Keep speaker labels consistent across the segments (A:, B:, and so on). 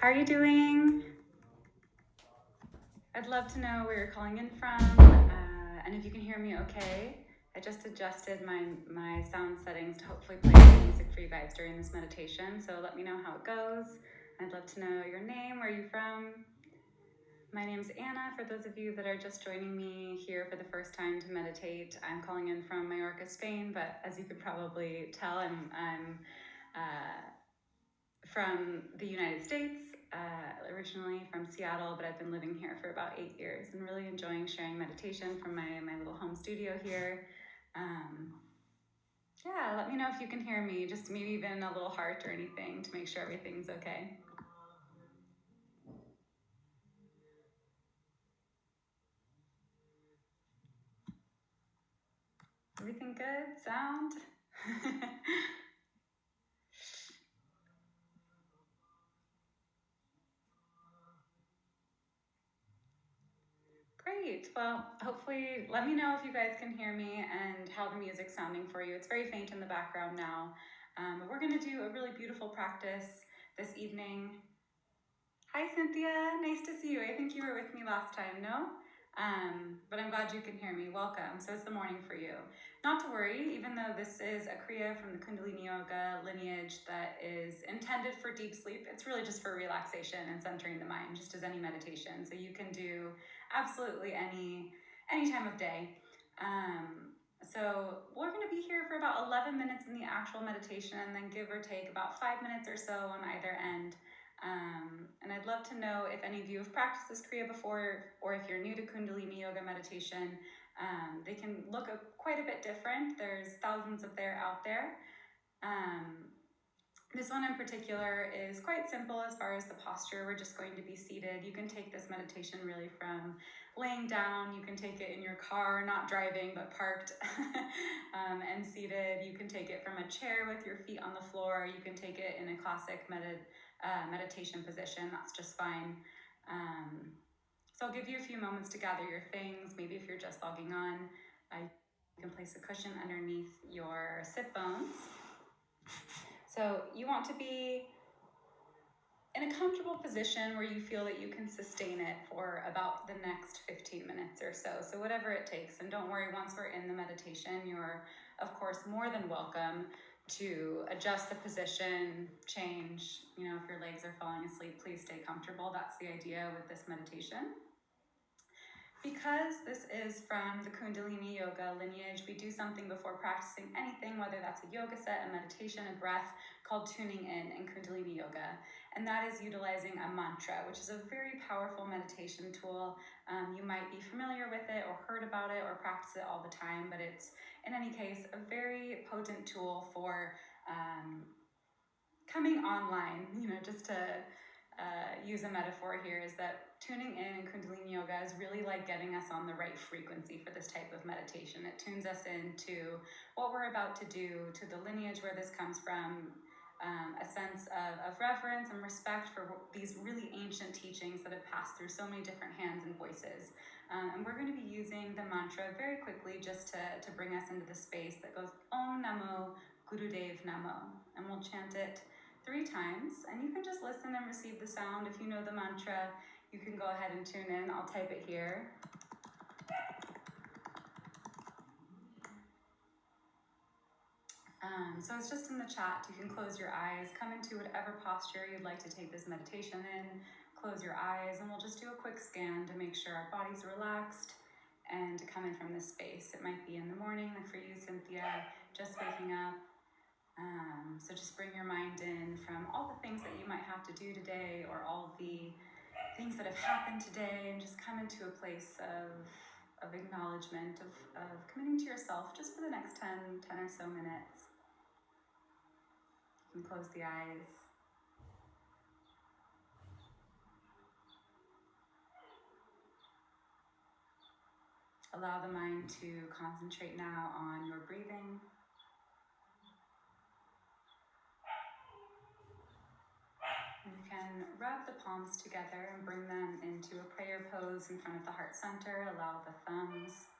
A: How are you doing? I'd love to know where you're calling in from, and if you can hear me okay. I just adjusted my sound settings to hopefully play some music for you guys during this meditation, so let me know how it goes. I'd love to know your name, where you're from. My name's Anna, for those of you that are just joining me here for the first time to meditate. I'm calling in from Mallorca, Spain, but as you could probably tell, I'm from the United States, originally from Seattle, but I've been living here for about 8 years and really enjoying sharing meditation from my little home studio here. Yeah, let me know if you can hear me, just maybe even a little heart or anything to make sure everything's okay. Everything good? Sound? Great. Well, hopefully, let me know if you guys can hear me and how the music's sounding for you. It's very faint in the background now. But we're going to do a really beautiful practice this evening. Hi, Cynthia. Nice to see you. I think you were with me last time, no? But I'm glad you can hear me. Welcome. So it's the morning for you. Not to worry, even though this is a Kriya from the Kundalini Yoga lineage that is intended for deep sleep, it's really just for relaxation and centering the mind, just as any meditation. So you can do absolutely any time of day. So we're going to be here for about 11 minutes in the actual meditation, and then give or take about 5 minutes or so on either end. And I'd love to know if any of you have practiced this Kriya before, or if you're new to Kundalini Yoga meditation. They can look quite a bit different. There's thousands of there out there. This one in particular is quite simple as far as the posture. We're just going to be seated. You can take this meditation really from laying down. You can take it in your car, not driving, but parked and seated. You can take it from a chair with your feet on the floor. You can take it in a classic meditation position. That's just fine. So I'll give you a few moments to gather your things. Maybe if you're just logging on, you can place a cushion underneath your sit bones. So you want to be in a comfortable position where you feel that you can sustain it for about the next 15 minutes or so. So whatever it takes. And don't worry, once we're in the meditation, you're of course more than welcome to adjust the position, change. You know, if your legs are falling asleep, please stay comfortable. That's the idea with this meditation. Because this is from the Kundalini Yoga lineage, we do something before practicing anything, whether that's a yoga set, a meditation, a breath, called tuning in Kundalini Yoga. And that is utilizing a mantra, which is a very powerful meditation tool. You might be familiar with it or heard about it or practice it all the time, but it's, in any case, a very potent tool for coming online, you know, just to use a metaphor here, is that tuning in Kundalini Yoga is really like getting us on the right frequency for this type of meditation. It tunes us into what we're about to do, to the lineage where this comes from, a sense of reverence and respect for these really ancient teachings that have passed through so many different hands and voices. And we're going to be using the mantra very quickly just to bring us into the space that goes Om Namo Gurudev Namo. And we'll chant it 3 times, and you can just listen and receive the sound. If you know the mantra, you can go ahead and tune in. I'll type it here. So it's just in the chat. You can close your eyes, come into whatever posture you'd like to take this meditation in, close your eyes, and we'll just do a quick scan to make sure our body's relaxed and to come in from this space. It might be in the morning, like for you, Cynthia, just waking up. So just bring your mind in from all the things that you might have to do today, or all the things that have happened today, and just come into a place of acknowledgement, of committing to yourself just for the next 10 or so minutes. You can close the eyes. Allow the mind to concentrate now on your breathing. You can rub the palms together and bring them into a prayer pose in front of the heart center. Allow the thumbs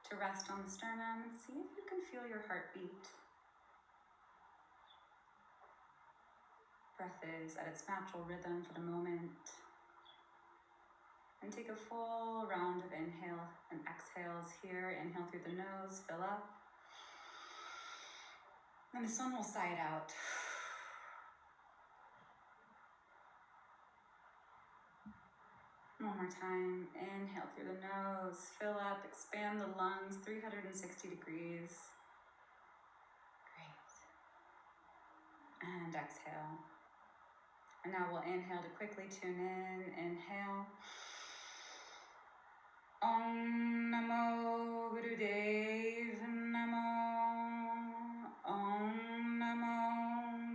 A: to rest on the sternum. See if you can feel your heartbeat. breath is at its natural rhythm for the moment. And take a full round of inhale and exhales here. Inhale through the nose, fill up. And the sun will sigh it out. One more time. Inhale through the nose, fill up, expand the lungs 360 degrees. Great. And exhale. And now we'll inhale to quickly tune in. Inhale. Om Namo Gurudev Namo. Om Namo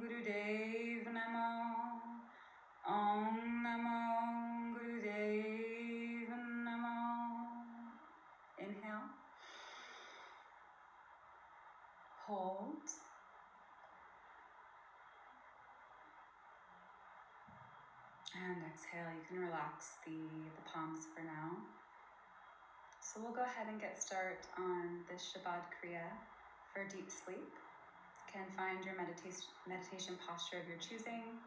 A: Gurudev Namo. Om Namo Gurudev Namo. Inhale. Hold. And exhale. You can relax the palms for now. So we'll go ahead and get started on this Shabad Kriya for deep sleep. You can find your meditation posture of your choosing.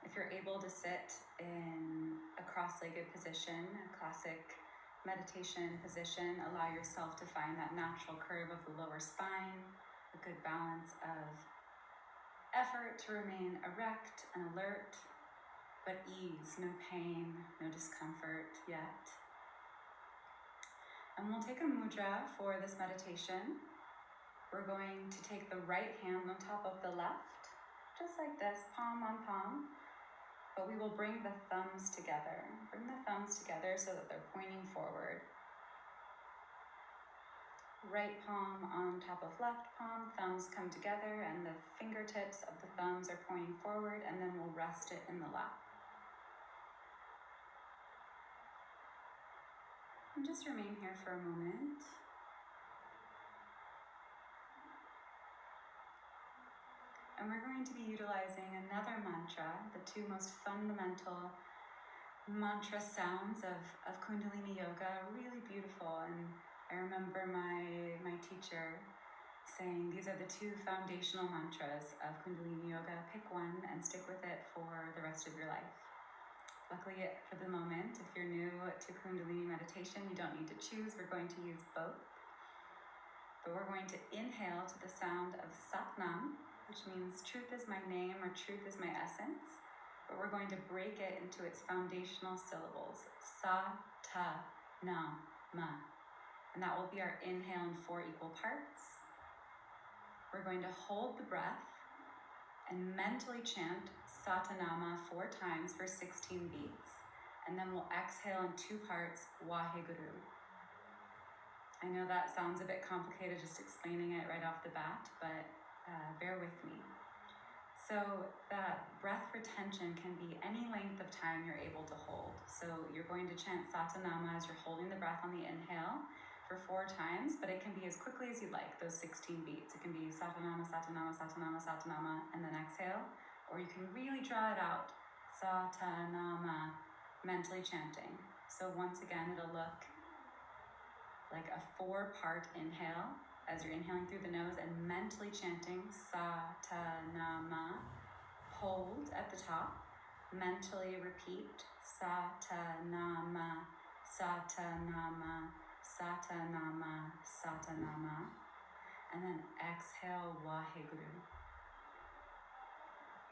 A: If you're able to sit in a cross-legged position, a classic meditation position, allow yourself to find that natural curve of the lower spine, a good balance of effort to remain erect and alert, but ease, no pain, no discomfort yet. And we'll take a mudra for this meditation. We're going to take the right hand on top of the left, just like this, palm on palm, but we will bring the thumbs together. Bring the thumbs together so that they're pointing forward. Right palm on top of left palm, thumbs come together and the fingertips of the thumbs are pointing forward, and then we'll rest it in the lap. And just remain here for a moment. And we're going to be utilizing another mantra, the two most fundamental mantra sounds of Kundalini Yoga, really beautiful. And I remember my teacher saying, these are the two foundational mantras of Kundalini Yoga. Pick one and stick with it for the rest of your life. Luckily, for the moment, if you're new to Kundalini meditation, you don't need to choose. We're going to use both. But we're going to inhale to the sound of Satnam, which means truth is my name or truth is my essence. But we're going to break it into its foundational syllables. Sa, ta, na, ma. And that will be our inhale in 4 equal parts. We're going to hold the breath and mentally chant Satanama 4 times for 16 beats. And then we'll exhale in 2 parts, Wahe. I know that sounds a bit complicated just explaining it right off the bat, but bear with me. So that breath retention can be any length of time you're able to hold. So you're going to chant Satanama as you're holding the breath on the inhale for 4 times, but it can be as quickly as you like, those 16 beats. It can be Satanama, Satanama, Satanama, Satanama, and then exhale. Or you can really draw it out, Satanama, mentally chanting. So once again, it'll look like a 4-part inhale as you're inhaling through the nose and mentally chanting Satanama. Hold at the top, mentally repeat Satanama, Satanama, Satanama, Satanama, and then exhale Waheguru.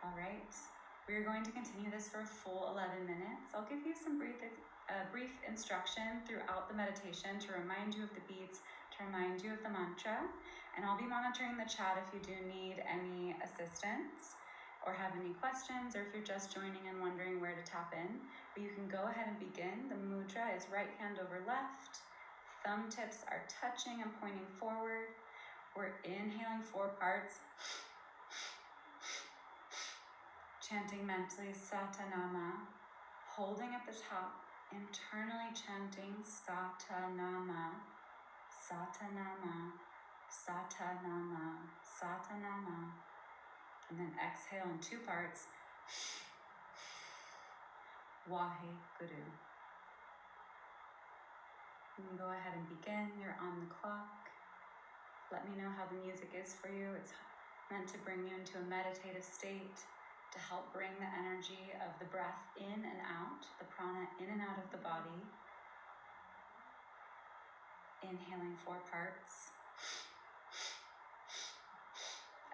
A: All right, we're going to continue this for a full 11 minutes. I'll give you some brief instruction throughout the meditation to remind you of the beats, to remind you of the mantra, and I'll be monitoring the chat if you do need any assistance or have any questions, or if you're just joining and wondering where to tap in. But you can go ahead and begin. The mudra is right hand over left. Thumb tips are touching and pointing forward. We're inhaling 4 parts. Chanting mentally Satanama, holding at the top, internally chanting Satanama, Satanama, Satanama, Satanama, and then exhale in 2 parts, Wahe Guru. You can go ahead and begin. You're on the clock. Let me know how the music is for you. It's meant to bring you into a meditative state. to help bring the energy of the breath in and out, the prana in and out of the body. Inhaling 4 parts.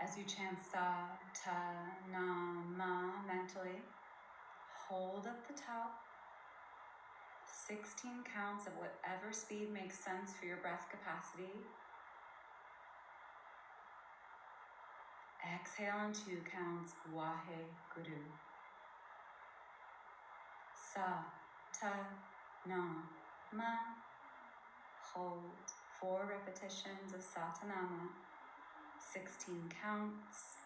A: As you chant sa, ta, na, ma mentally, hold at the top. 16 counts of whatever speed makes sense for your breath capacity. Exhale in 2 counts, wahe guru. Sa, ta, na, ma. Hold 4 repetitions of satanama, 16 counts.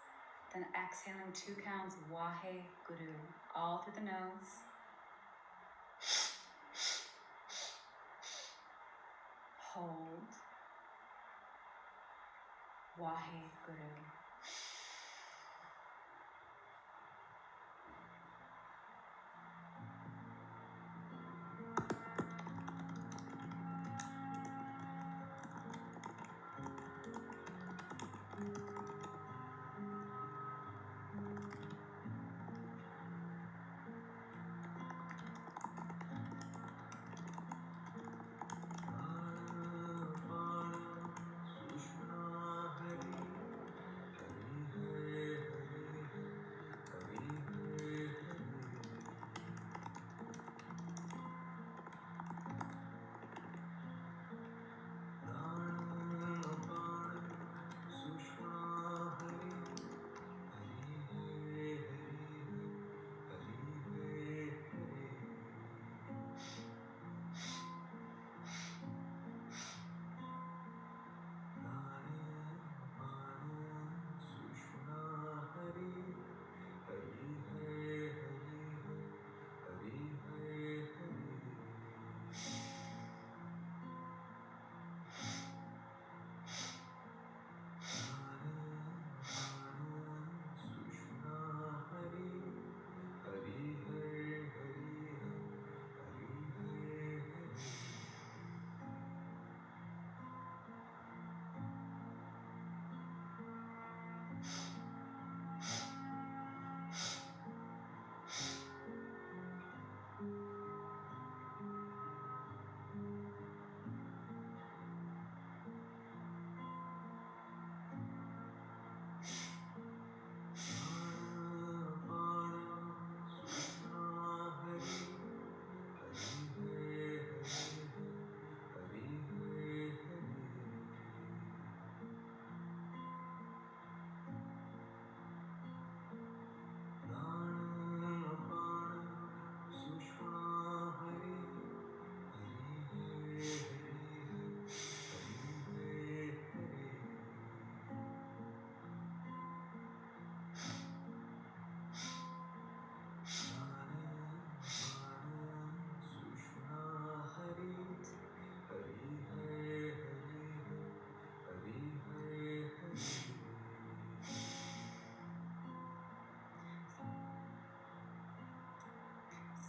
A: Then exhale in 2 counts, wahe guru, all through the nose. Hold, wahe guru.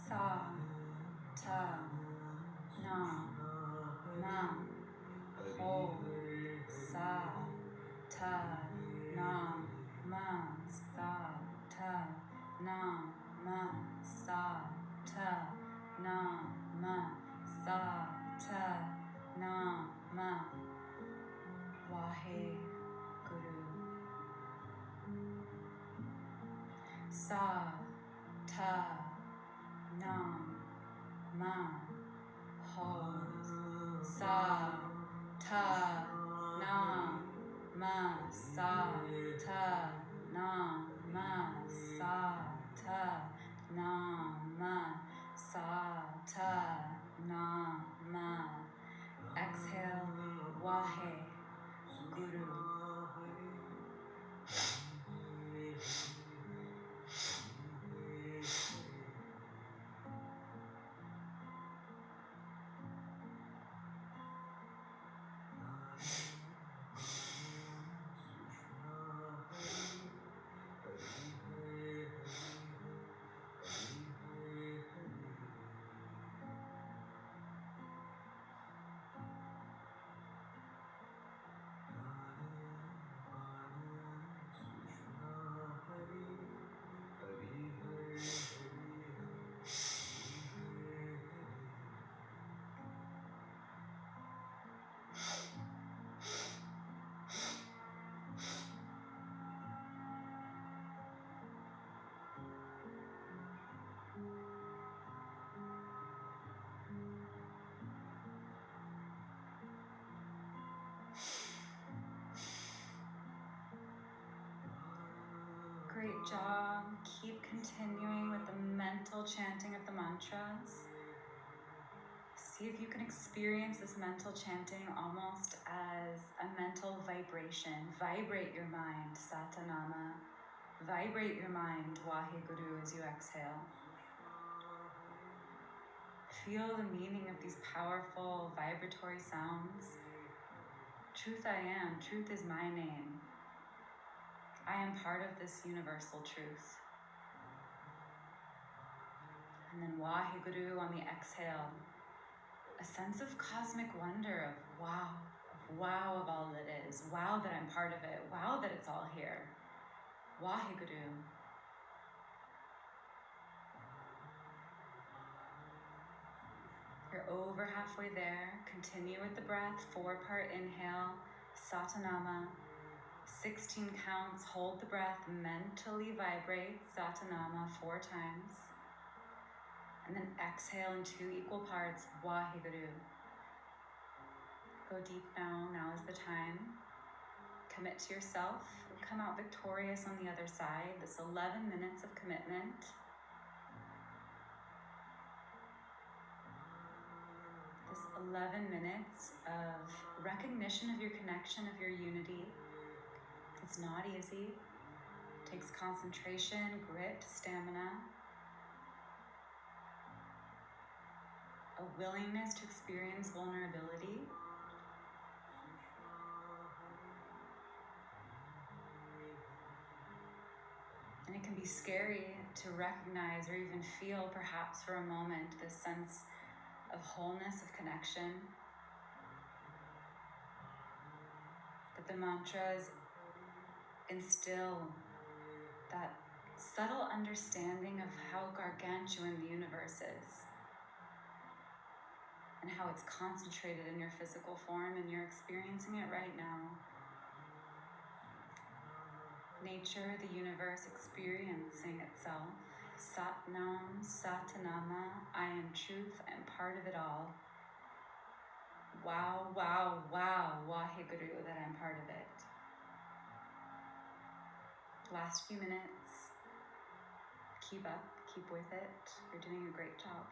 A: Sa, ta, na, ma. Hold, sa, ta, na, ma. Sa, ta, na, ma. Sa, ta, na, ma. Sa, ta, na, ma. Wahe guru. Sa, ta, na, ma. Hold, sa, ta, na, ma. Sa, ta, na, ma. Sa, ta, na, ma. Sa, ta, na, ma. Exhale, wahe guru. Great job. Keep continuing with the mental chanting of the mantras. See if you can experience this mental chanting almost as a mental vibration. Vibrate your mind, Satanama. Vibrate your mind, Wahe Guru, as you exhale. Feel the meaning of these powerful vibratory sounds. Truth I am, truth is my name. I am part of this universal truth. And then Wahe Guru on the exhale. A sense of cosmic wonder of wow of all that is. Wow that I'm part of it. Wow that it's all here. Wahe Guru. You're over halfway there. Continue with the breath. 4-part inhale, Satanama. 16 counts, hold the breath, mentally vibrate Satanama 4 times. And then exhale in 2 equal parts, Wahe Guru. Go deep now, now is the time. Commit to yourself, come out victorious on the other side. This 11 minutes of commitment. This 11 minutes of recognition of your connection, of your unity. It's not easy. It takes concentration, grit, stamina. A willingness to experience vulnerability. And it can be scary to recognize or even feel, perhaps for a moment, this sense of wholeness, of connection. That the mantras instill that subtle understanding of how gargantuan the universe is and how it's concentrated in your physical form, and you're experiencing it right now. Nature, the universe experiencing itself. Satnam, Satanama, I am truth, I am part of it all. Wow, Wahe Guru, that I'm part of it. Last few minutes. Keep up, keep with it. You're doing a great job.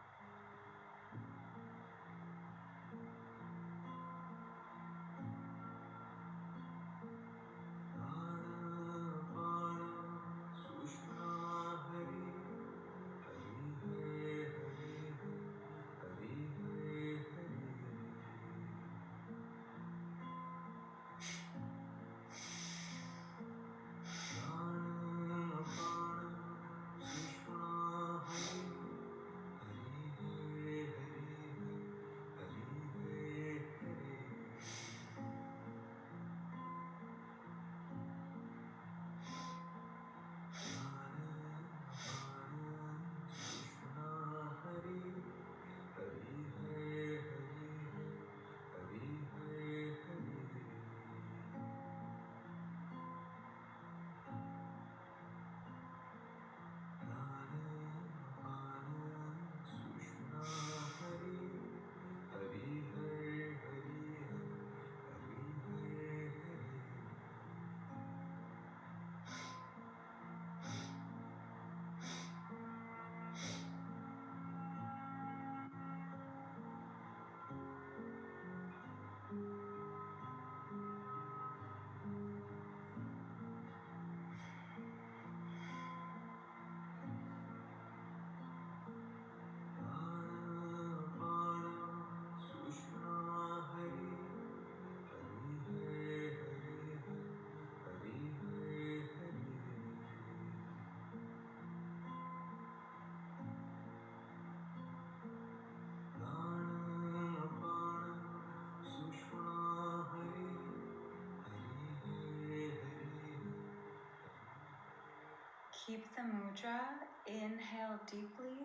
A: Keep the mudra. Inhale deeply.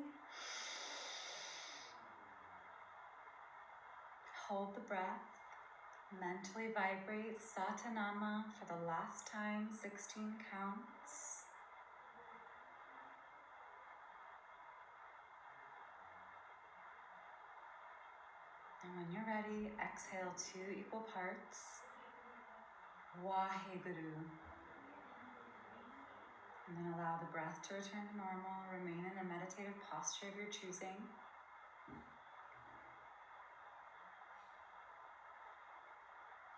A: Hold the breath. Mentally vibrate Satanama for the last time, 16 counts. And when you're ready, exhale 2 equal parts. Wahe Guru. And then allow the breath to return to normal. Remain in a meditative posture of your choosing.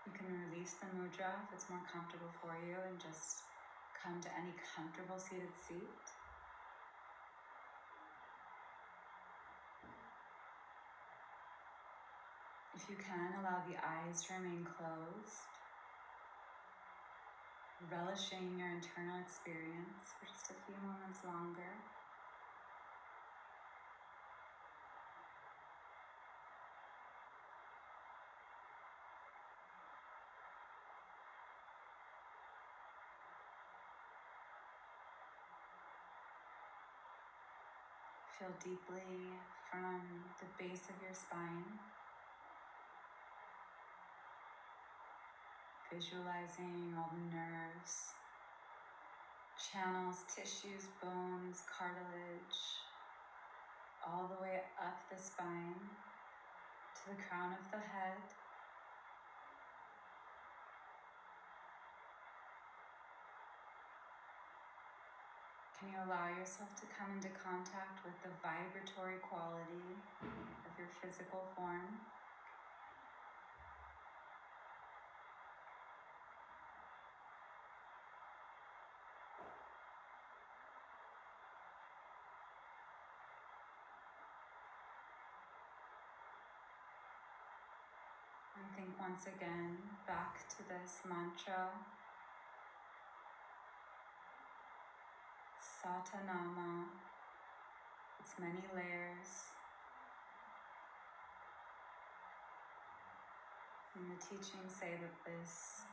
A: You can release the mudra if it's more comfortable for you and just come to any comfortable seated seat. If you can, allow the eyes to remain closed, relishing your internal experience for just a few moments longer. Feel deeply from the base of your spine, visualizing all the nerves, channels, tissues, bones, cartilage, all the way up the spine to the crown of the head. Can you allow yourself to come into contact with the vibratory quality of your physical form? And think once again back to this mantra, Satanama, its many layers. And the teachings say that this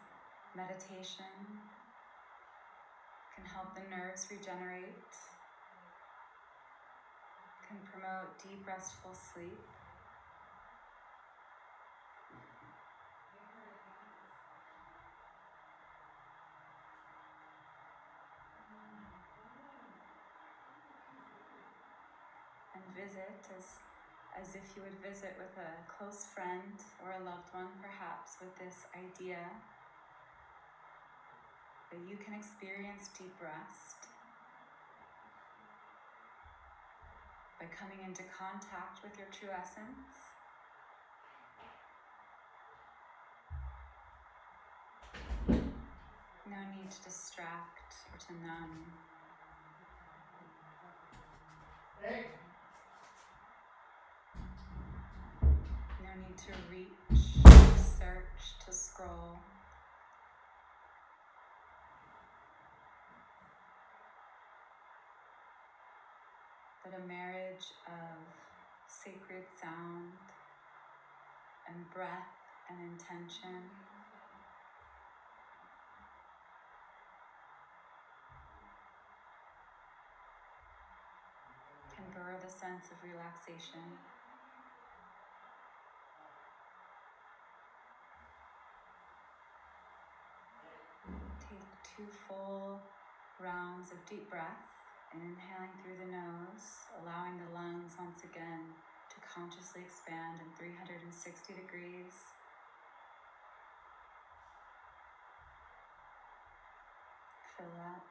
A: meditation can help the nerves regenerate, can promote deep restful sleep, and visit as if you would visit with a close friend or a loved one, perhaps, with this idea that you can experience deep rest by coming into contact with your true essence. No need to distract or to numb. No need to reach, to search, to scroll. But a marriage of sacred sound and breath and intention can birth a sense of relaxation. Take 2 full rounds of deep breath, inhaling through the nose, allowing the lungs once again to consciously expand in 360 degrees. Fill up.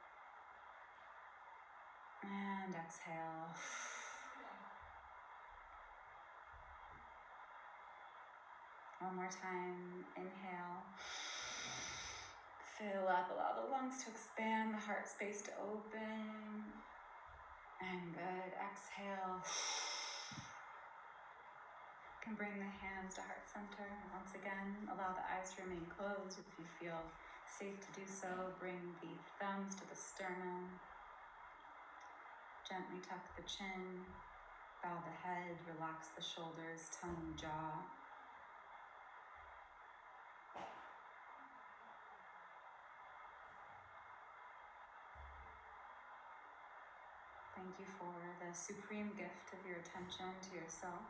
A: And exhale. One more time, inhale. Fill up, allow the lungs to expand, the heart space to open. And good, exhale. You can bring the hands to heart center. Once again, allow the eyes to remain closed. If you feel safe to do so, bring the thumbs to the sternum. Gently tuck the chin, bow the head, relax the shoulders, tongue, jaw. Thank you for the supreme gift of your attention to yourself.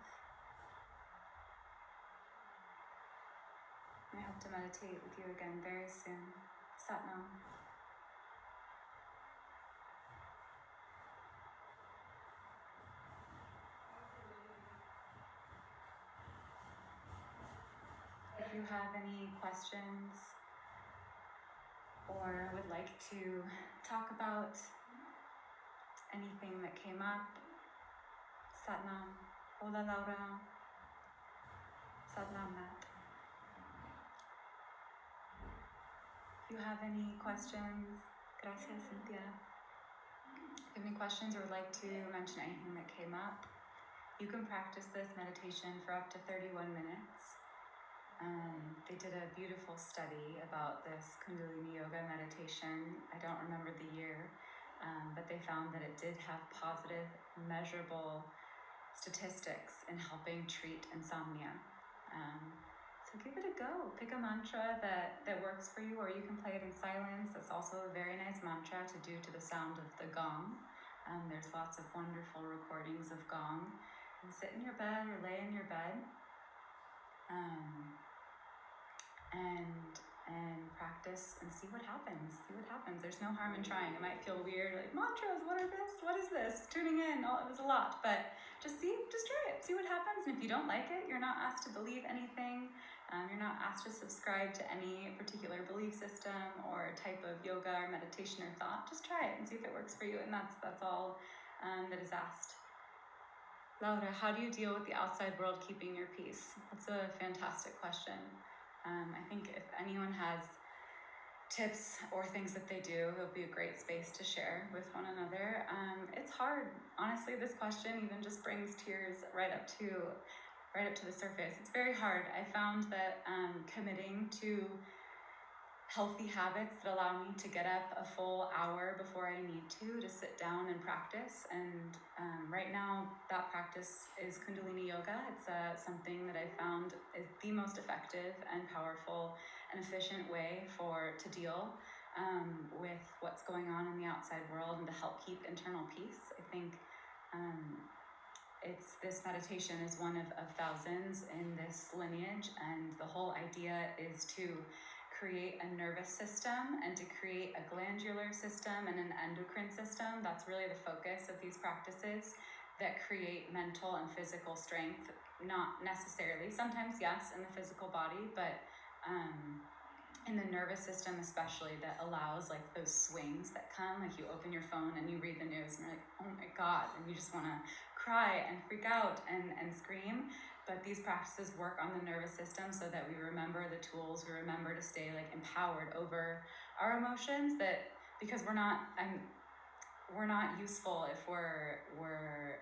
A: I hope to meditate with you again very soon. Sat Nam. If you have any questions or would like to talk about anything that came up. Satnam. Hola Laura. Satnam Nat. If you have any questions, gracias Cynthia. If you have any questions or would like to mention anything that came up, you can practice this meditation for up to 31 minutes. They did a beautiful study about this Kundalini Yoga meditation. I don't remember the year, but they found that it did have positive, measurable statistics in helping treat insomnia. So give it a go. Pick a mantra that works for you, or you can play it in silence. It's also a very nice mantra to do to the sound of the gong. There's lots of wonderful recordings of gong. And sit in your bed or lay in your bed. And practice and see what happens. There's no harm in trying. It might feel weird, like mantras, what is this? Tuning in, it was a lot, but just try it, see what happens. And if you don't like it, you're not asked to believe anything. You're not asked to subscribe to any particular belief system or type of yoga or meditation or thought. Just try it and see if it works for you, and that's all that is asked. Laura, how do you deal with the outside world keeping your peace? That's a fantastic question. I think if anyone has tips or things that they do, it'll be a great space to share with one another. It's hard. Honestly, this question even just brings tears right up to the surface. It's very hard. I found that committing to healthy habits that allow me to get up a full hour before I need to sit down and practice. And right now, that practice is Kundalini Yoga. It's something that I found is the most effective and powerful and efficient way to deal with what's going on in the outside world and to help keep internal peace. I think this meditation is one of thousands in this lineage, and the whole idea is to create a nervous system and to create a glandular system and an endocrine system. That's really the focus of these practices, that create mental and physical strength. Not necessarily, sometimes yes, in the physical body, but in the nervous system especially, that allows like those swings that come, like you open your phone and you read the news and you're like, oh my God, and you just want to cry and freak out and scream. But these practices work on the nervous system so that we remember the tools, we remember to stay like empowered over our emotions, that because we're not useful if we're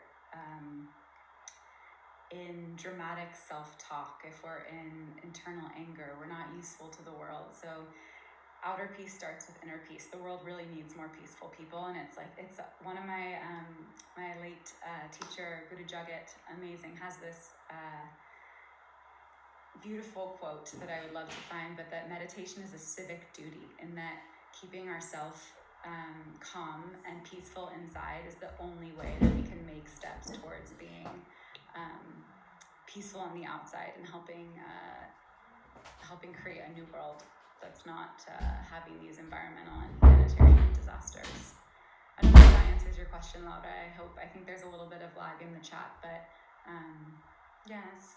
A: in dramatic self-talk, if we're in internal anger, we're not useful to the world. So outer peace starts with inner peace. The world really needs more peaceful people, and it's one of my late teacher, Guru Jagat, amazing, has this beautiful quote that I would love to find, but that meditation is a civic duty, in that keeping ourselves calm and peaceful inside is the only way that we can make steps towards being peaceful on the outside and helping create a new world that's not having these environmental and humanitarian disasters. I don't know if that answers your question, Laura. I think there's a little bit of lag in the chat, but yes.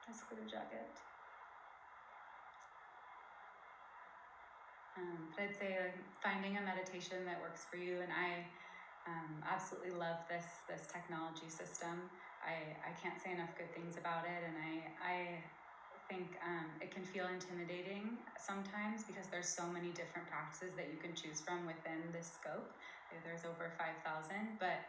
A: That's Guru Jagat. But I'd say finding a meditation that works for you, and I absolutely love this technology system. I can't say enough good things about it, and I think it can feel intimidating sometimes because there's so many different practices that you can choose from within this scope. There's over 5,000, but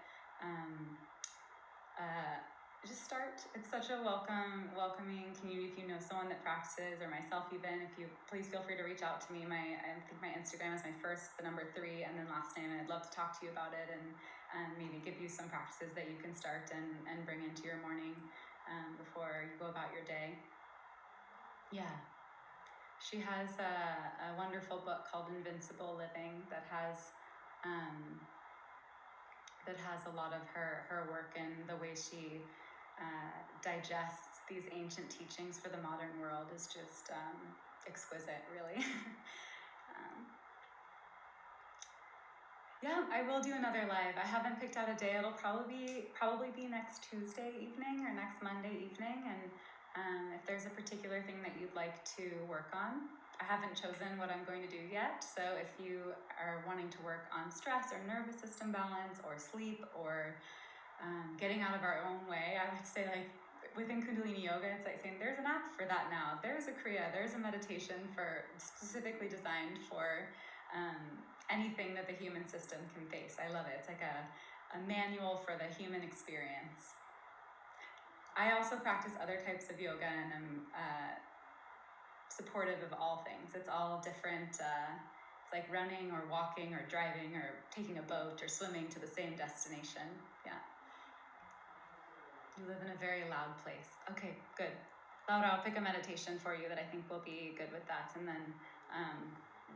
A: just start. It's such a welcoming community. If you know someone that practices, or myself even, please feel free to reach out to me. I think my Instagram is my first, the number 3, and then last name. I'd love to talk to you about it and maybe give you some practices that you can start and bring into your morning before you go about your day. Yeah. She has a wonderful book called Invincible Living that has a lot of her work, and the way she digests these ancient teachings for the modern world is just exquisite, really. Yeah, I will do another live. I haven't picked out a day. It'll probably be next Tuesday evening or next Monday evening, and if there's a particular thing that you'd like to work on, I haven't chosen what I'm going to do yet, so if you are wanting to work on stress or nervous system balance or sleep or getting out of our own way, I would say, like, within Kundalini Yoga, it's like saying there's an app for that now. There's a Kriya, there's a meditation specifically designed for anything that the human system can face. I love it. It's like a manual for the human experience. I also practice other types of yoga, and I'm supportive of all things. It's all different. It's like running or walking or driving or taking a boat or swimming to the same destination. Yeah. You live in a very loud place. Okay, good. Laura, I'll pick a meditation for you that I think will be good with that, and then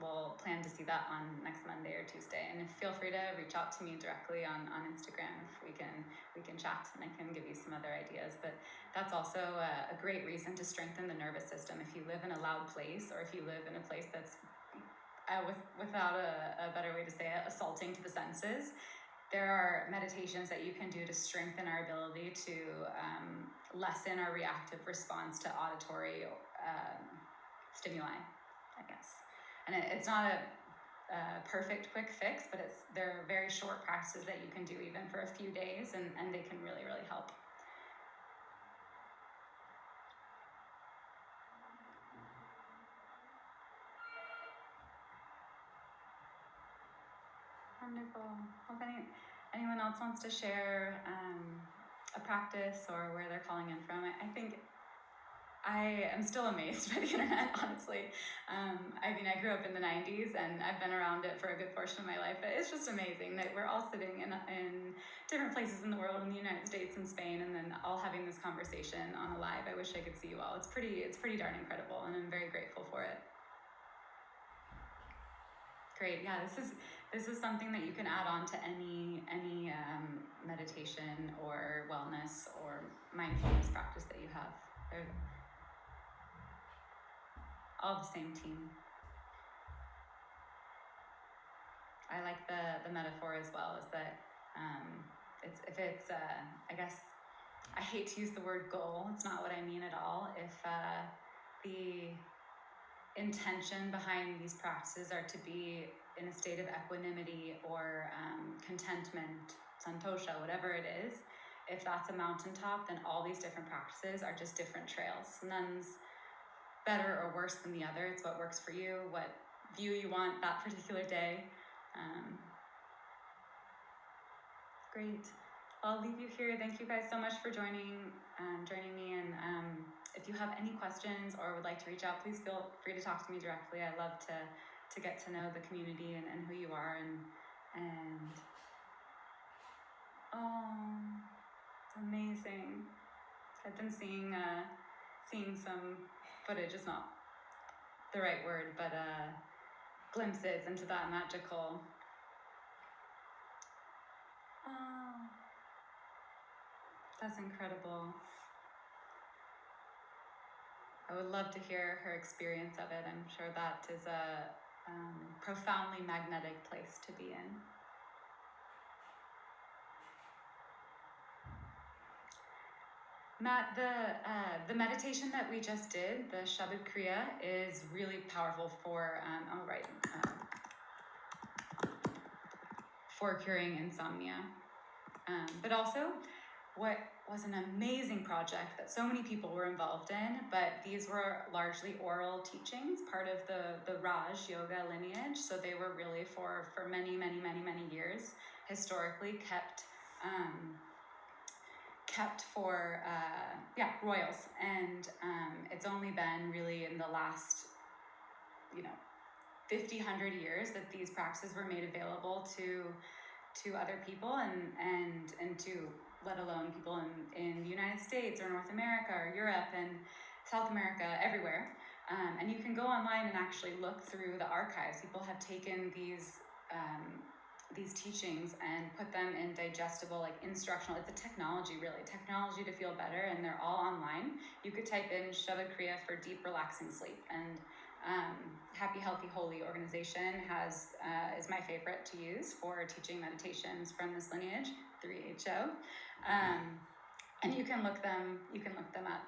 A: we'll plan to see that on next Monday or Tuesday. And feel free to reach out to me directly on Instagram if we can chat, and I can give you some other ideas. But that's also a great reason to strengthen the nervous system. If you live in a loud place, or if you live in a place that's without a better way to say it, assaulting to the senses, there are meditations that you can do to strengthen our ability to lessen our reactive response to auditory stimuli, I guess. And it's not a perfect quick fix, but they're very short practices that you can do even for a few days, and they can really, really help. Wonderful. Well, if anyone else wants to share a practice or where they're calling in from, I think I am still amazed by the internet, honestly. I mean, I grew up in the 90s, and I've been around it for a good portion of my life, but it's just amazing that we're all sitting in different places in the world, in the United States and Spain, and then all having this conversation on a live. I wish I could see you all. It's pretty darn incredible, and I'm very grateful for it. Great. Yeah, this is something that you can add on to any meditation or wellness or mindfulness practice that you have. They're all the same team. I like the metaphor as well, is that I guess I hate to use the word goal. It's not what I mean at all. If the intention behind these practices are to be in a state of equanimity or contentment, santosha, whatever it is, if that's a mountaintop, then all these different practices are just different trails. None's better or worse than the other. It's what works for you, what view you want that particular day. Great. I'll leave you here. Thank you guys so much for joining me. And if you have any questions or would like to reach out, please feel free to talk to me directly. I love to get to know the community and who you are. And oh, amazing. I've been seeing some footage. Is not the right word, but glimpses into that magical. Oh, that's incredible. I would love to hear her experience of it. I'm sure that is a profoundly magnetic place to be in. Matt, the meditation that we just did, the Shabad Kriya, is really powerful for for curing insomnia. But also, what was an amazing project that so many people were involved in, but these were largely oral teachings, part of the Raj yoga lineage, so they were really for many, many, many, many years, historically kept for royals, and it's only been really in the last 50-100 years that these practices were made available to other people and to, let alone people in the United States or North America or Europe and South America, everywhere. And you can go online and actually look through the archives. People have taken these teachings and put them in digestible, instructional, it's a technology to feel better, and they're all online. You could type in Shabad Kriya for deep relaxing sleep, and Happy Healthy Holy organization is my favorite to use for teaching meditations from this lineage, 3HO, and you can look them up.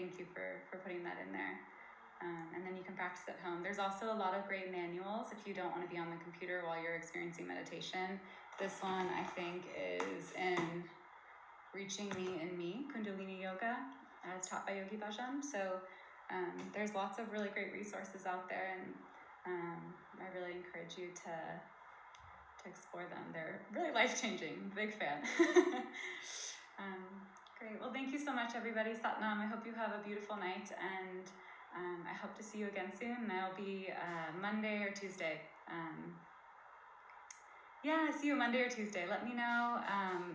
A: thank you for putting that in there. And then you can practice at home. There's also a lot of great manuals if you don't want to be on the computer while you're experiencing meditation. This one, I think, is in Reaching Me in Me, Kundalini Yoga, as taught by Yogi Bhajan. So there's lots of really great resources out there, and I really encourage you to explore them. They're really life-changing. Big fan. Great. Well, thank you so much, everybody. Satnam. I hope you have a beautiful night, and I hope to see you again soon. That'll be Monday or Tuesday. Yeah, see you Monday or Tuesday. Let me know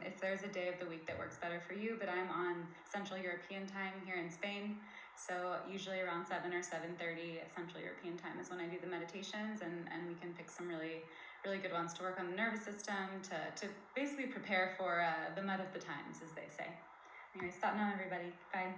A: if there's a day of the week that works better for you, but I'm on Central European time here in Spain. So usually around 7 or 7:30 Central European time is when I do the meditations, and we can pick some really good ones to work on the nervous system, to basically prepare for the mud of the times, as they say. Anyways, Satnam, everybody. Bye.